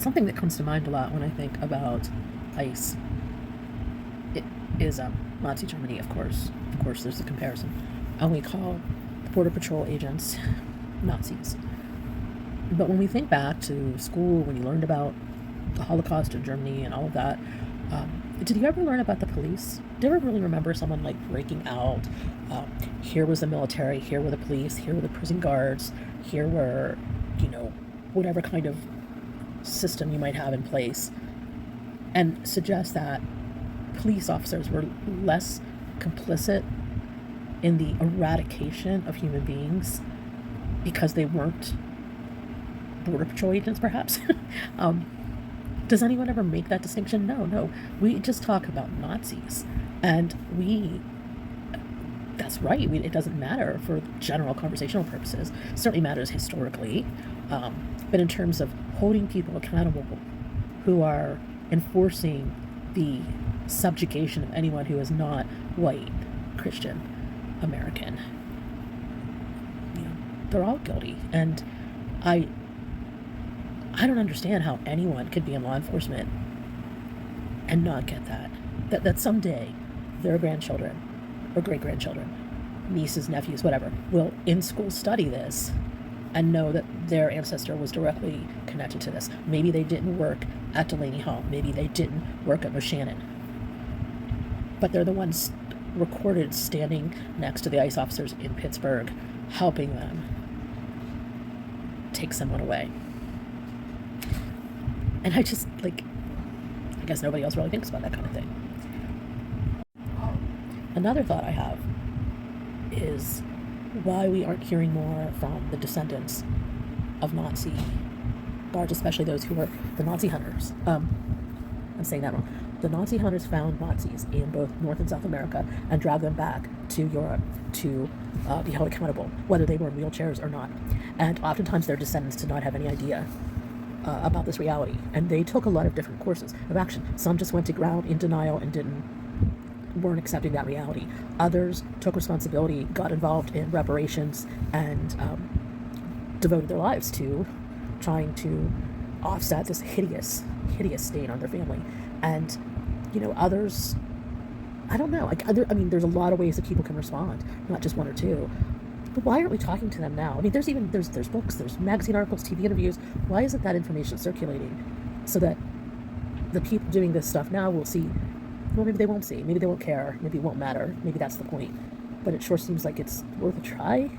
Something that comes to mind a lot when I think about ICE it is Nazi Germany, of course. Of course, there's a comparison. And we call the Border Patrol agents Nazis. But when we think back to school, when you learned about the Holocaust in Germany and all of that, did you ever learn about the police? Do you ever really remember someone like breaking out? Here was the military, here were the police, here were the prison guards, here were, whatever kind of system you might have in place, and suggest that police officers were less complicit in the eradication of human beings because they weren't Border Patrol agents, perhaps? Does anyone ever make that distinction? No. We just talk about Nazis. And that's right. It doesn't matter for general conversational purposes. It certainly matters historically. But in terms of holding people accountable who are enforcing the subjugation of anyone who is not white, Christian, American, they're all guilty. And I don't understand how anyone could be in law enforcement and not get that someday their grandchildren or great-grandchildren, nieces, nephews, whatever, will in school study this and know that their ancestor was directly connected to this. Maybe they didn't work at Delaney Hall. Maybe they didn't work at Moshannon. But they're the ones recorded standing next to the ICE officers in Pittsburgh, helping them take someone away. And I just, I guess nobody else really thinks about that kind of thing. Another thought I have is why we aren't hearing more from the descendants of Nazi guards, especially those who were the Nazi hunters. I'm saying that wrong. The Nazi hunters found Nazis in both North and South America and dragged them back to Europe to be held accountable, whether they were in wheelchairs or not. And oftentimes their descendants did not have any idea about this reality, and they took a lot of different courses of action. Some just went to ground in denial and weren't accepting that reality. Others took responsibility, got involved in reparations, and devoted their lives to trying to offset this hideous stain on their family. And others, I don't know. There's a lot of ways that people can respond, not just one or two. But why aren't we talking to them now? There's books, there's magazine articles, TV interviews. Why isn't that information circulating so that the people doing this stuff now will see? Well, maybe they won't see. Maybe they won't care. Maybe it won't matter. Maybe that's the point. But it sure seems like it's worth a try.